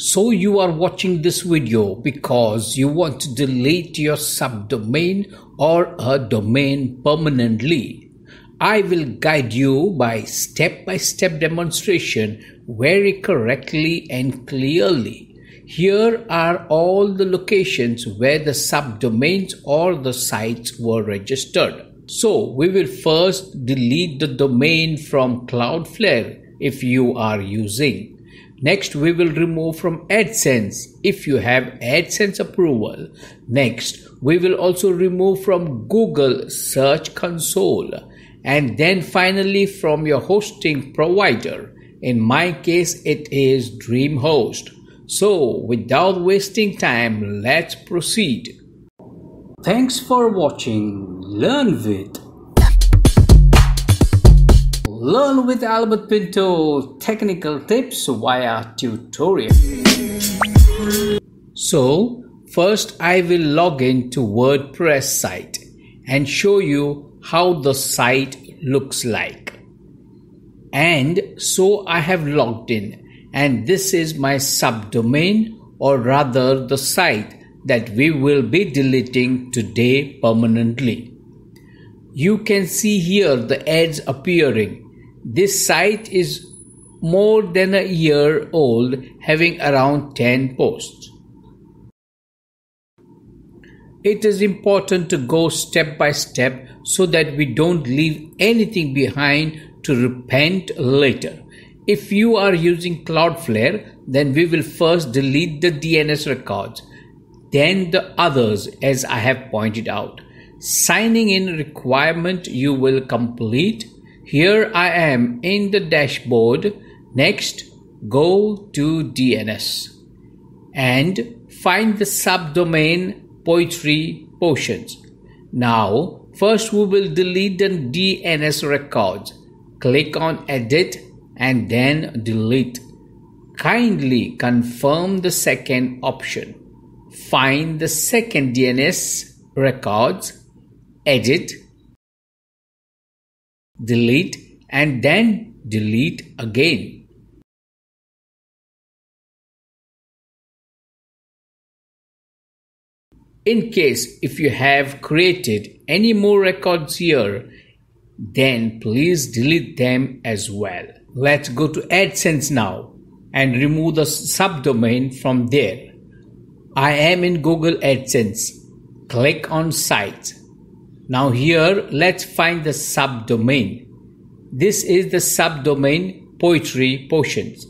So you are watching this video because you want to delete your subdomain or a domain permanently. I will guide you by step-by-step demonstration very correctly and clearly. Here are all the locations where the subdomains or the sites were registered. So we will first delete the domain from Cloudflare if you are using. Next, we will remove from Adsense if you have Adsense approval. Next, we will also remove from Google Search Console. And then finally from your hosting provider. In my case, it is Dreamhost. So without wasting time, let's proceed. Thanks for watching. Learn with Albert Pinto technical tips via tutorial. So first I will log in to WordPress site and show you how the site looks like. And so I have logged in, and this is my subdomain, or rather the site that we will be deleting today permanently. You can see here the ads appearing. This site is more than a year old, having around 10 posts. It is important to go step by step so that we don't leave anything behind to repent later. If you are using Cloudflare, then we will first delete the DNS records, then the others as I have pointed out. Signing in requirement you will complete. Here I am in the dashboard. Next, go to DNS and find the subdomain Poetry Potions. Now, first we will delete the DNS records. Click on Edit and then Delete. Kindly confirm the second option. Find the second DNS records, edit, delete, and then delete again. In case if you have created any more records here, then please delete them as well. Let's go to Adsense now and remove the subdomain from there. I am in Google Adsense. Click on Sites. Now here let's find the subdomain. This is the subdomain Poetry Potions.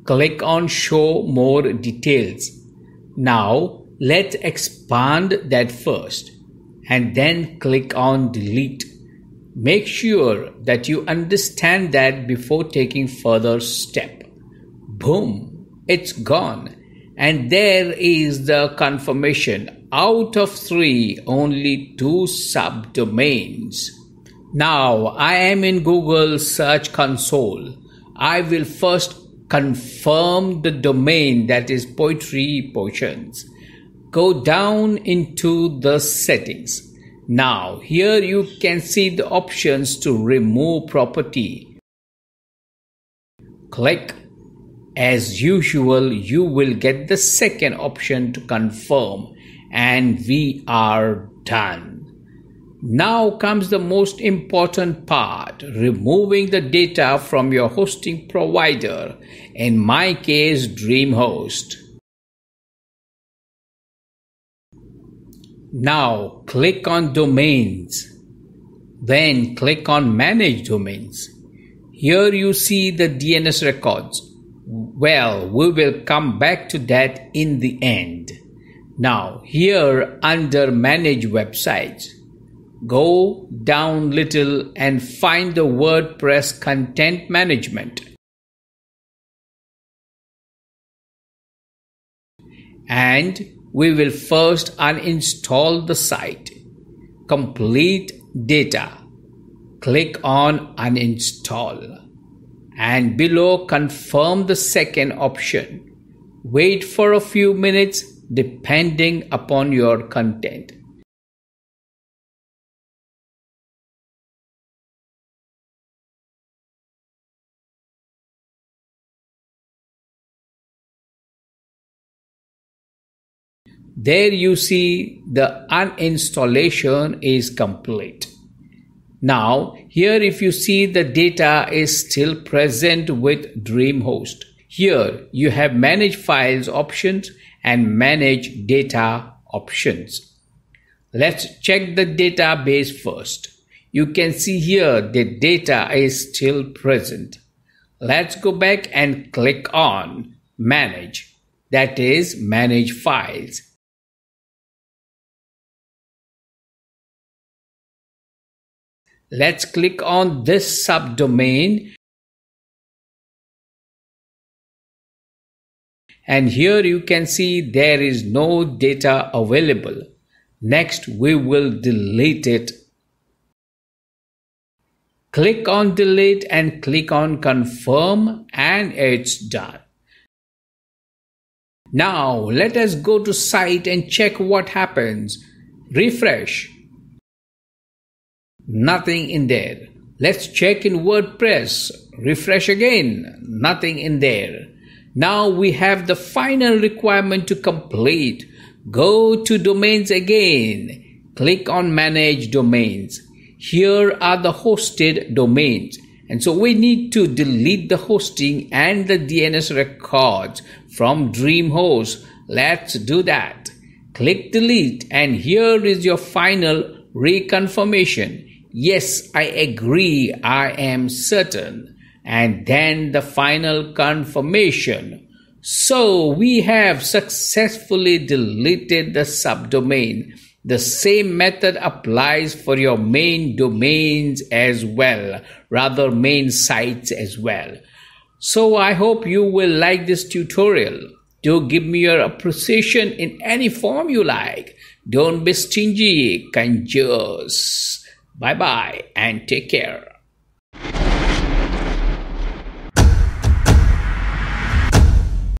Click on Show More Details. Now let's expand that first and then click on Delete. Make sure that you understand that before taking further step. Boom, it's gone. And there is the confirmation. Out of 3, only 2 subdomains. Now I am in Google Search Console. I will first confirm the domain, that is Poetry Potions. Go down into the settings. Now here you can see the options to remove property. Click. As usual, you will get the second option to confirm, and we are done. Now comes the most important part, removing the data from your hosting provider, in my case Dreamhost. Now click on Domains, then click on Manage Domains. Here you see the DNS records. Well, we will come back to that in the end. Now here under Manage Websites, go down little and find the WordPress Content Management. And we will first uninstall the site. Complete data. Click on Uninstall. And below confirm the second option. Wait for a few minutes depending upon your content. There you see the uninstallation is complete. Now, here if you see the data is still present with Dreamhost. Here you have Manage Files options and Manage Data options. Let's check the database first. You can see here the data is still present. Let's go back and click on Manage, that is Manage Files. Let's click on this subdomain, and here you can see there is no data available. Next, we will delete it. Click on Delete and click on Confirm, and it's done. Now, let us go to site and check what happens. Refresh. Nothing in there. Let's check in WordPress. Refresh again. Nothing in there. Now we have the final requirement to complete. Go to Domains again. Click on Manage Domains. Here are the hosted domains. And so we need to delete the hosting and the DNS records from Dreamhost. Let's do that. Click Delete, and here is your final reconfirmation. Yes, I agree, I am certain. And then the final confirmation. So we have successfully deleted the subdomain. The same method applies for your main domains as well, rather main sites as well. So I hope you will like this tutorial. Do give me your appreciation in any form you like. Don't be stingy, kanjos. Bye bye and take care.